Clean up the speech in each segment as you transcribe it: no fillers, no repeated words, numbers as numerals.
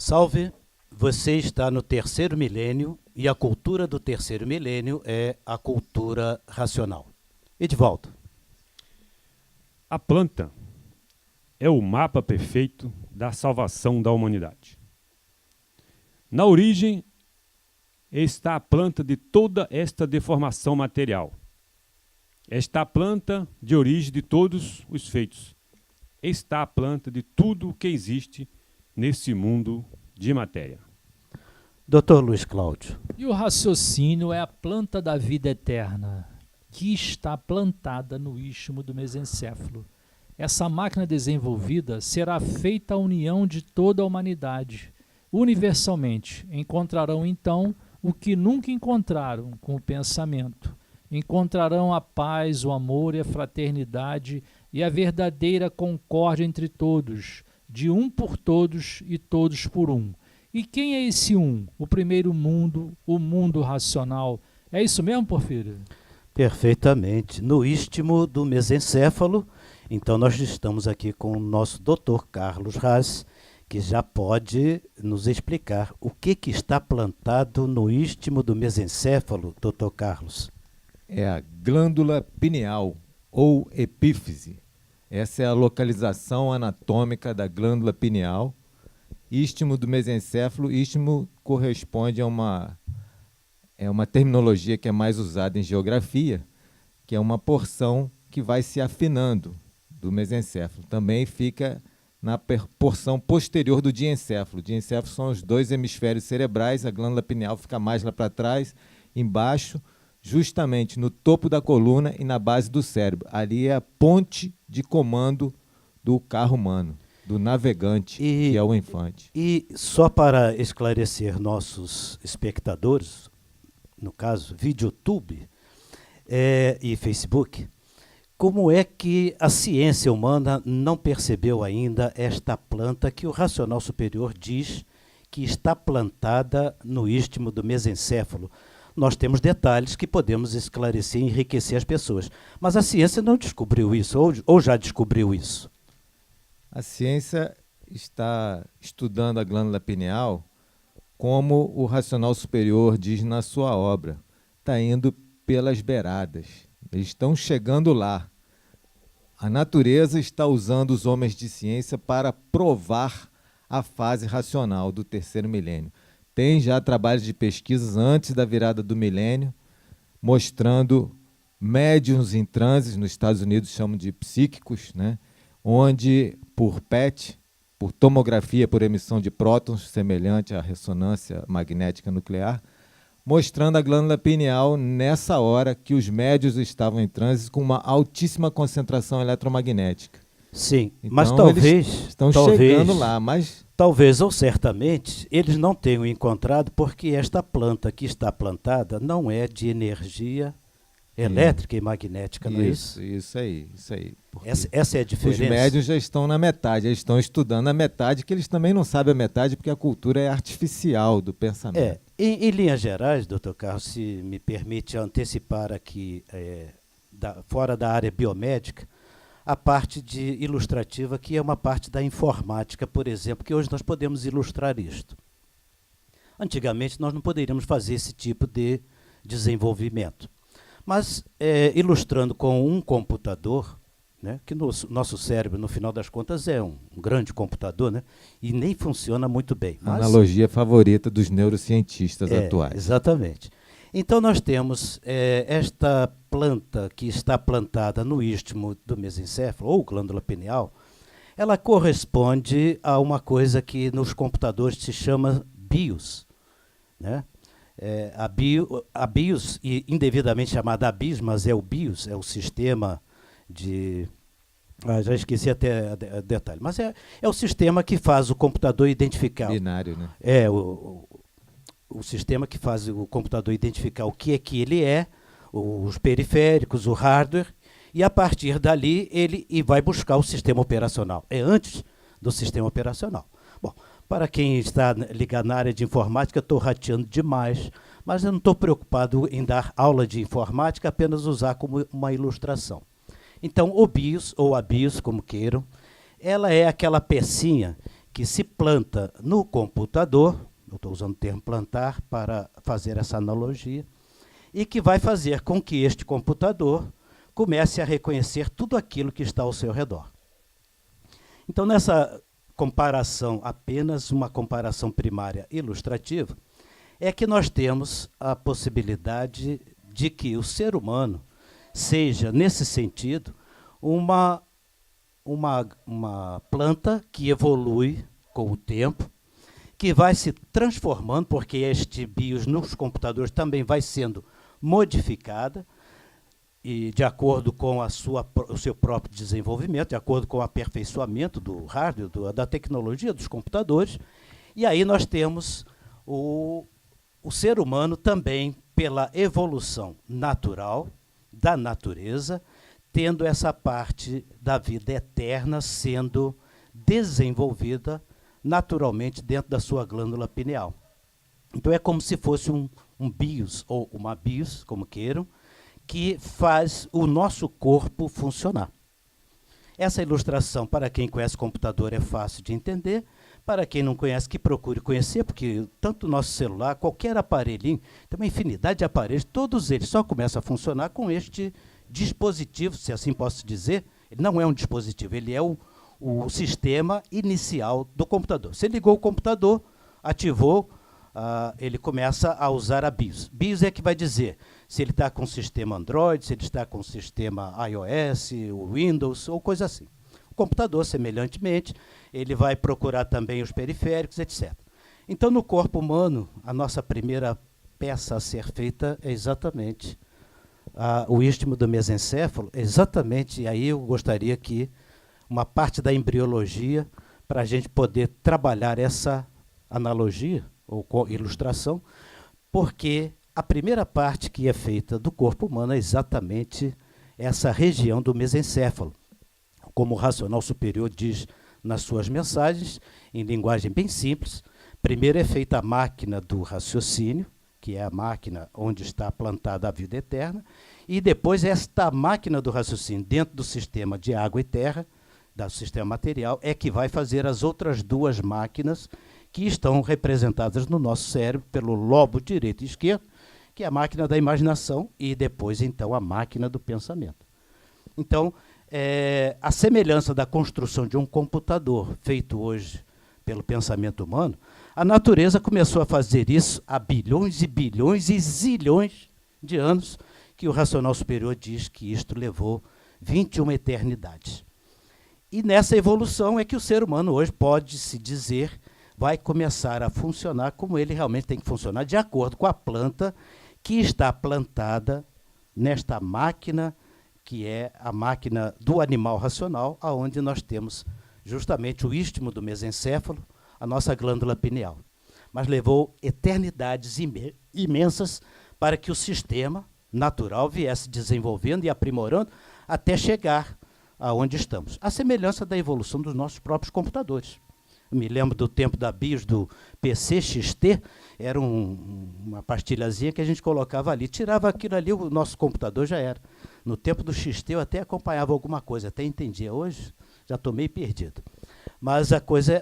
Salve, você está no terceiro milênio e a cultura do terceiro milênio é a cultura racional. Edivaldo. A planta é o mapa perfeito da salvação da humanidade. Na origem está a planta de toda esta deformação material. Está a planta de origem de todos os feitos. Está a planta de tudo o que existe nesse mundo de matéria. Dr. Luiz Cláudio. E o raciocínio é a planta da vida eterna, que está plantada no istmo do mesencéfalo. Essa máquina desenvolvida será feita a união de toda a humanidade. Universalmente, encontrarão então o que nunca encontraram com o pensamento. Encontrarão a paz, o amor e a fraternidade e a verdadeira concórdia entre todos, de um por todos e todos por um. E quem é esse um? O primeiro mundo, o mundo racional. É isso mesmo, Porfírio? Perfeitamente. No istmo do mesencéfalo, então nós estamos aqui com o nosso Dr. Carlos Raz, que já pode nos explicar o que está plantado no istmo do mesencéfalo, Dr. Carlos. É a glândula pineal, ou epífise. Essa é a localização anatômica da glândula pineal. Istmo do mesencéfalo, istmo corresponde a uma terminologia que é mais usada em geografia, que é uma porção que vai se afinando do mesencéfalo. Também fica na porção posterior do diencéfalo. O diencéfalo são os dois hemisférios cerebrais, a glândula pineal fica mais lá para trás, embaixo, justamente no topo da coluna e na base do cérebro. Ali é a ponte de comando do carro humano, do navegante, que é o infante. E só para esclarecer nossos espectadores, no caso, VideoTube e Facebook, como é que a ciência humana não percebeu ainda esta planta que o racional superior diz que está plantada no istmo do mesencéfalo? Nós temos detalhes que podemos esclarecer e enriquecer as pessoas. Mas a ciência não descobriu isso, ou já descobriu isso? A ciência está estudando a glândula pineal como o racional superior diz na sua obra. Está indo pelas beiradas. Eles estão chegando lá. A natureza está usando os homens de ciência para provar a fase racional do terceiro milênio. Tem já trabalhos de pesquisas antes da virada do milênio, mostrando médiuns em transes, nos Estados Unidos chamam de psíquicos, né? Onde, por PET, por tomografia por emissão de prótons, semelhante à ressonância magnética nuclear, mostrando a glândula pineal nessa hora que os médiuns estavam em transe com uma altíssima concentração eletromagnética. Sim, então, mas talvez estão chegando lá, mas talvez ou certamente eles não tenham encontrado, porque esta planta que está plantada não é de energia elétrica e magnética, não é isso? Isso aí. Essa é a diferença. Os médiuns já estão na metade, eles estão estudando a metade, que eles também não sabem a metade, porque a cultura é artificial do pensamento. Em linhas gerais, doutor Carlos, se me permite antecipar aqui, fora da área biomédica, a parte de ilustrativa, que é uma parte da informática, por exemplo, que hoje nós podemos ilustrar isto. Antigamente, nós não poderíamos fazer esse tipo de desenvolvimento. Mas, ilustrando com um computador, né, que nosso cérebro, no final das contas, é um grande computador, né, e nem funciona muito bem. Mas, analogia favorita dos neurocientistas atuais. Exatamente. Então, nós temos esta planta que está plantada no istmo do mesencéfalo, ou glândula pineal, ela corresponde a uma coisa que nos computadores se chama BIOS, né? A BIOS, indevidamente chamada BIOS, mas é o BIOS, é o sistema de... já esqueci até o detalhe, mas é o sistema que faz o computador identificar... Binário, né? O sistema que faz o computador identificar o que é que ele é, os periféricos, o hardware, e a partir dali ele vai buscar o sistema operacional. É antes do sistema operacional. Bom, para quem está ligado na área de informática, estou rateando demais, mas eu não estou preocupado em dar aula de informática, apenas usar como uma ilustração. Então, o BIOS, ou a BIOS, como queiram, ela é aquela pecinha que se planta no computador, eu estou usando o termo plantar para fazer essa analogia, e que vai fazer com que este computador comece a reconhecer tudo aquilo que está ao seu redor. Então, nessa comparação, apenas uma comparação primária ilustrativa, é que nós temos a possibilidade de que o ser humano seja, nesse sentido, uma planta que evolui com o tempo, que vai se transformando, porque este BIOS nos computadores também vai sendo modificada, e de acordo com o seu próprio desenvolvimento, de acordo com o aperfeiçoamento do hardware, da tecnologia dos computadores. E aí nós temos o ser humano também, pela evolução natural da natureza, tendo essa parte da vida eterna sendo desenvolvida naturalmente dentro da sua glândula pineal. Então é como se fosse um BIOS, ou uma BIOS, como queiram, que faz o nosso corpo funcionar. Essa ilustração, para quem conhece computador, é fácil de entender. Para quem não conhece, que procure conhecer, porque tanto o nosso celular, qualquer aparelhinho, tem uma infinidade de aparelhos, todos eles só começam a funcionar com este dispositivo, se assim posso dizer. Ele não é um dispositivo, ele é o sistema inicial do computador. Você ligou o computador, ativou, ele começa a usar a BIOS. BIOS é que vai dizer se ele está com o sistema Android, se ele está com o sistema iOS, o Windows, ou coisa assim. O computador, semelhantemente, ele vai procurar também os periféricos, etc. Então, no corpo humano, a nossa primeira peça a ser feita é exatamente o istmo do mesencéfalo, exatamente, e aí eu gostaria que uma parte da embriologia, para a gente poder trabalhar essa analogia, ou ilustração, porque a primeira parte que é feita do corpo humano é exatamente essa região do mesencéfalo. Como o racional superior diz nas suas mensagens, em linguagem bem simples, primeiro é feita a máquina do raciocínio, que é a máquina onde está plantada a vida eterna, e depois esta máquina do raciocínio dentro do sistema de água e terra, do sistema material, é que vai fazer as outras duas máquinas que estão representadas no nosso cérebro pelo lobo direito e esquerdo, que é a máquina da imaginação e depois, então, a máquina do pensamento. Então, a semelhança da construção de um computador feito hoje pelo pensamento humano, a natureza começou a fazer isso há bilhões e bilhões e zilhões de anos, que o racional superior diz que isto levou 21 eternidades. E nessa evolução é que o ser humano hoje pode-se dizer vai começar a funcionar como ele realmente tem que funcionar, de acordo com a planta que está plantada nesta máquina, que é a máquina do animal racional, aonde nós temos justamente o istmo do mesencéfalo, a nossa glândula pineal. Mas levou eternidades imensas para que o sistema natural viesse desenvolvendo e aprimorando até chegar aonde estamos. A semelhança da evolução dos nossos próprios computadores. Eu me lembro do tempo da BIOS do PC XT, era uma pastilhazinha que a gente colocava ali, tirava aquilo ali, o nosso computador já era. No tempo do XT eu até acompanhava alguma coisa, até entendia. Hoje já estou meio perdido. Mas a coisa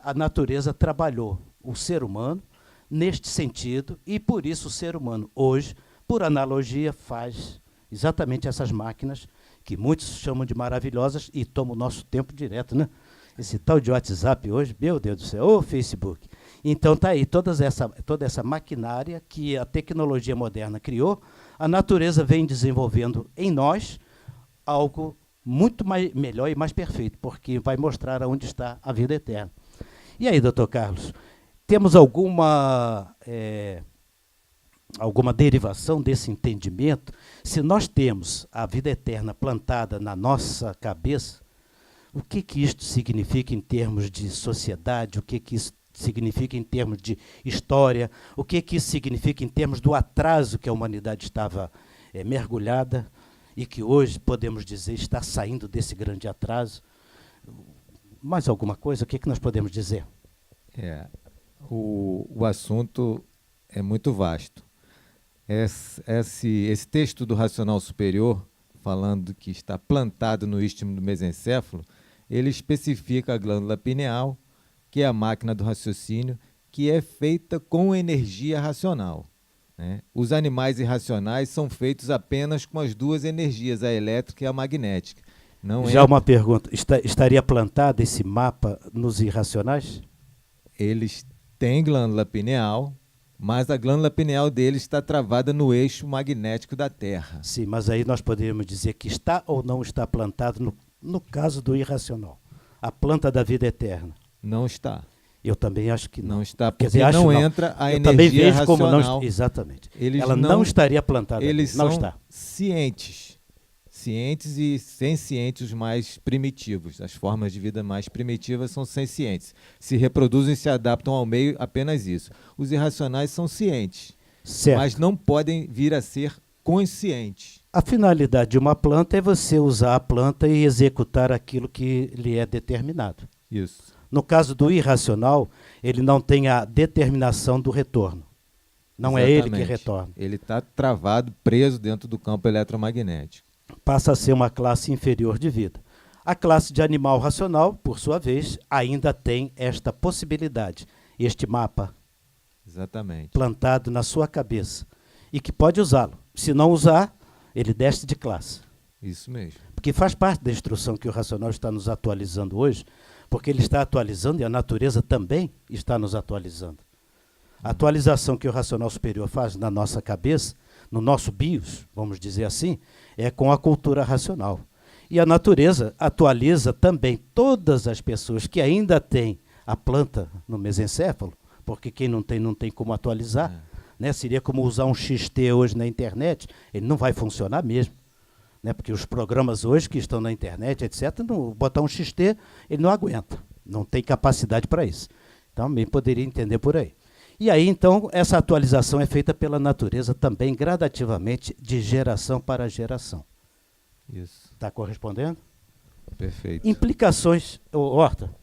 a natureza trabalhou o ser humano neste sentido, e por isso o ser humano hoje, por analogia, faz exatamente essas máquinas que muitos chamam de maravilhosas e tomam o nosso tempo direto, né? Esse tal de WhatsApp hoje, meu Deus do céu, ô Facebook. Então está aí toda essa maquinária que a tecnologia moderna criou, a natureza vem desenvolvendo em nós algo muito melhor e mais perfeito, porque vai mostrar aonde está a vida eterna. E aí, doutor Carlos, temos alguma derivação desse entendimento? Se nós temos a vida eterna plantada na nossa cabeça, o que isto significa em termos de sociedade? O que isso significa em termos de história? O que isso significa em termos do atraso que a humanidade estava mergulhada e que hoje, podemos dizer, está saindo desse grande atraso? Mais alguma coisa? O que nós podemos dizer? O assunto é muito vasto. Esse texto do Racional Superior, falando que está plantado no istmo do mesencéfalo, ele especifica a glândula pineal, que é a máquina do raciocínio, que é feita com energia racional, né? Os animais irracionais são feitos apenas com as duas energias, a elétrica e a magnética. Não Já uma pergunta, estaria plantado esse mapa nos irracionais? Eles têm glândula pineal, mas a glândula pineal deles está travada no eixo magnético da Terra. Sim, mas aí nós poderíamos dizer que está ou não está plantado no caso do irracional. A planta da vida eterna. Não está. Eu também acho que não. Não está, Quer porque dizer, não acho entra a Eu também energia vejo como racional. não. Exatamente. Eles Ela não estaria plantada. Eles não são está. cientes e sencientes, os mais primitivos. As formas de vida mais primitivas são sencientes. Se reproduzem e se adaptam ao meio, apenas isso. Os irracionais são cientes, Certo. mas não podem vir a ser conscientes. A finalidade de uma planta é você usar a planta e executar aquilo que lhe é determinado. Isso. No caso do irracional, ele não tem a determinação do retorno. Não é ele que Exatamente. retorna. Ele está travado, preso dentro do campo eletromagnético. Passa a ser uma classe inferior de vida. A classe de animal racional, por sua vez, ainda tem esta possibilidade, este mapa Exatamente. plantado na sua cabeça e que pode usá-lo. Se não usar, ele desce de classe. Isso mesmo. Porque faz parte da instrução que o racional está nos atualizando hoje, porque ele está atualizando e a natureza também está nos atualizando. A atualização que o racional superior faz na nossa cabeça, no nosso bios, vamos dizer assim, é com a cultura racional. E a natureza atualiza também todas as pessoas que ainda têm a planta no mesencéfalo, porque quem não tem como atualizar. Né? Seria como usar um XT hoje na internet, ele não vai funcionar mesmo. Né? Porque os programas hoje que estão na internet, etc., botar um XT, ele não aguenta, não tem capacidade para isso. Então, também poderia entender por aí. E aí, então, essa atualização é feita pela natureza também gradativamente, de geração para geração. Isso. Está correspondendo? Perfeito. Implicações, Horta.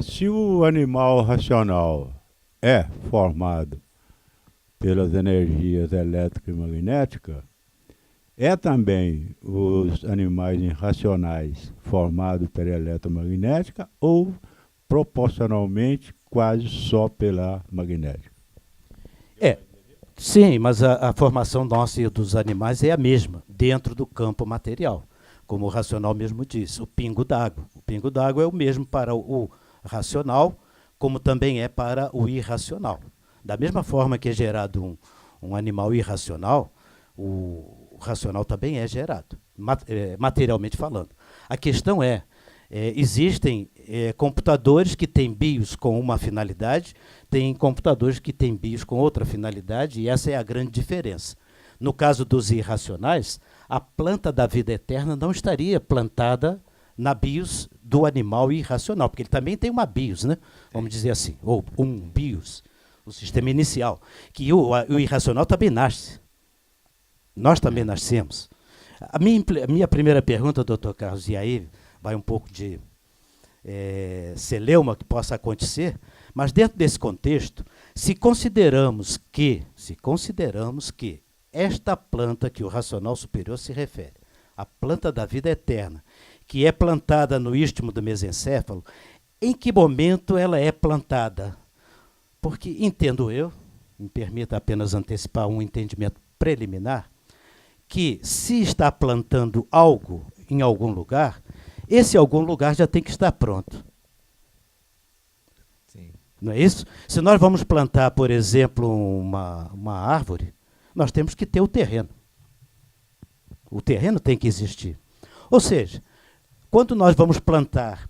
Se o animal racional é formado pelas energias elétrica e magnética, é também os animais irracionais formados pela eletromagnética ou proporcionalmente quase só pela magnética? Sim, mas a formação nossa e dos animais é a mesma, dentro do campo material. Como o racional mesmo diz, o pingo d'água. O pingo d'água é o mesmo para o racional, como também é para o irracional. Da mesma forma que é gerado um animal irracional, o racional também é gerado, materialmente falando. A questão existem computadores que têm BIOS com uma finalidade, tem computadores que têm BIOS com outra finalidade, e essa é a grande diferença. No caso dos irracionais, a planta da vida eterna não estaria plantada na BIOS do animal irracional, porque ele também tem uma BIOS, né? Vamos dizer assim, ou um BIOS, o sistema inicial, que o irracional também nasce. Nós também nascemos. A minha primeira pergunta, doutor Carlos, e aí vai um pouco de celeuma que possa acontecer, mas dentro desse contexto, se consideramos que esta planta que o racional superior se refere, a planta da vida eterna, que é plantada no istmo do mesencéfalo, em que momento ela é plantada? Porque, entendo eu, me permita apenas antecipar um entendimento preliminar, que se está plantando algo em algum lugar, esse algum lugar já tem que estar pronto. Sim. Não é isso? Se nós vamos plantar, por exemplo, uma árvore, nós temos que ter o terreno. O terreno tem que existir. Ou seja, quando nós vamos plantar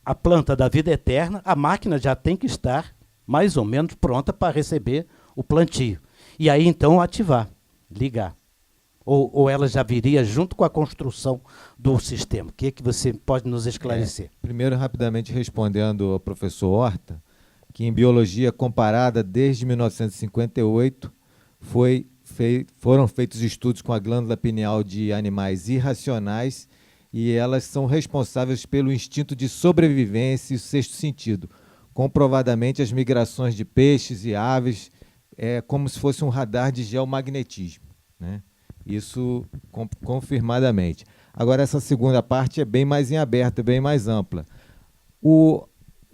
a planta da vida eterna, a máquina já tem que estar mais ou menos pronta para receber o plantio. E aí, então, ativar, ligar. Ou ela já viria junto com a construção do sistema? O que você pode nos esclarecer? Primeiro, rapidamente respondendo ao professor Horta, que em biologia comparada desde 1958 foram feitos estudos com a glândula pineal de animais irracionais e elas são responsáveis pelo instinto de sobrevivência e o sexto sentido. Comprovadamente, as migrações de peixes e aves é como se fosse um radar de geomagnetismo, né? Isso confirmadamente. Agora, essa segunda parte é bem mais em aberto, bem mais ampla.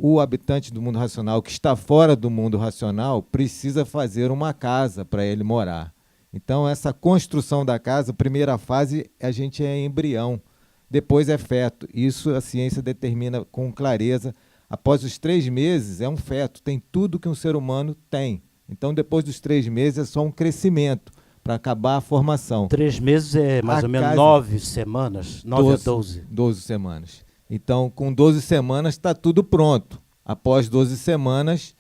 o habitante do mundo racional que está fora do mundo racional precisa fazer uma casa para ele morar. Então, essa construção da casa, primeira fase, a gente é embrião, depois é feto. Isso a ciência determina com clareza. Após os 3 meses, é um feto, tem tudo que um ser humano tem. Então, depois dos 3 meses, é só um crescimento para acabar a formação. 3 meses é mais ou menos 9 semanas, 9 a 12. 12 semanas. Então, com 12 semanas está tudo pronto. Após 12 semanas,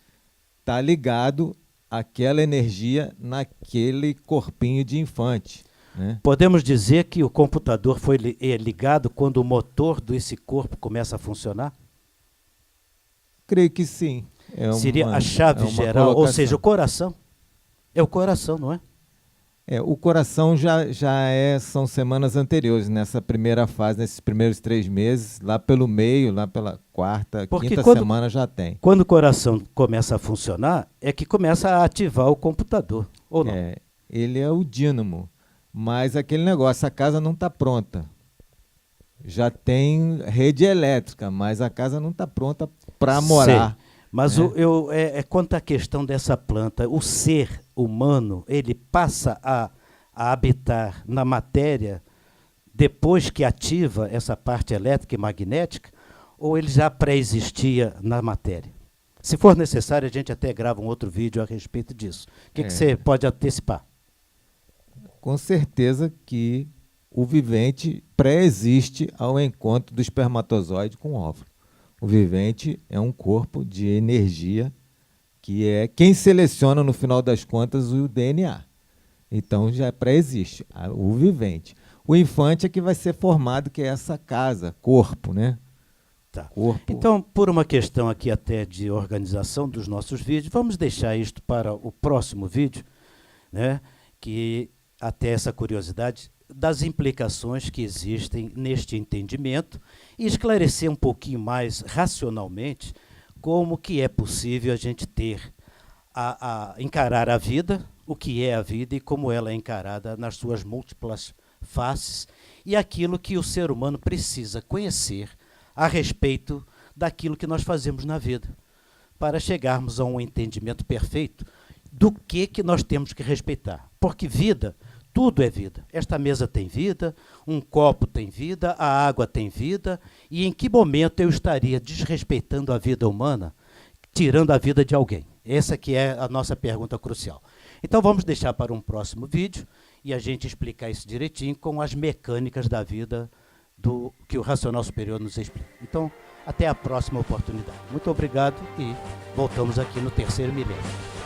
está ligado aquela energia naquele corpinho de infante, né? Podemos dizer que o computador foi ligado quando o motor desse corpo começa a funcionar? Creio que sim. Seria a chave geral, colocação. ou seja, o coração. É o coração, não é? O coração são semanas anteriores, nessa primeira fase, nesses primeiros 3 meses, lá pelo meio, lá pela quinta semana já tem. Quando o coração começa a funcionar, é que começa a ativar o computador, ou não? Ele é o dínamo, mas aquele negócio, a casa não está pronta. Já tem rede elétrica, mas a casa não está pronta para morar. Sei. Mas quanto à questão dessa planta, o ser humano, ele passa a habitar na matéria depois que ativa essa parte elétrica e magnética, ou ele já pré-existia na matéria? Se for necessário, a gente até grava um outro vídeo a respeito disso. O que você pode antecipar? Com certeza que o vivente pré-existe ao encontro do espermatozoide com o óvulo. O vivente é um corpo de energia que é quem seleciona, no final das contas, o DNA. Então, já pré-existe o vivente. O infante é que vai ser formado, que é essa casa, corpo, né? Tá. Corpo. Então, por uma questão aqui até de organização dos nossos vídeos, vamos deixar isto para o próximo vídeo, né? Que até essa curiosidade das implicações que existem neste entendimento e esclarecer um pouquinho mais racionalmente como que é possível a gente ter, encarar a vida, o que é a vida e como ela é encarada nas suas múltiplas faces e aquilo que o ser humano precisa conhecer a respeito daquilo que nós fazemos na vida, para chegarmos a um entendimento perfeito do que nós temos que respeitar. Porque vida, tudo é vida. Esta mesa tem vida, um copo tem vida, a água tem vida, e em que momento eu estaria desrespeitando a vida humana, tirando a vida de alguém? Essa que é a nossa pergunta crucial. Então vamos deixar para um próximo vídeo e a gente explicar isso direitinho com as mecânicas da vida que o Racional Superior nos explica. Então, até a próxima oportunidade. Muito obrigado e voltamos aqui no terceiro milênio.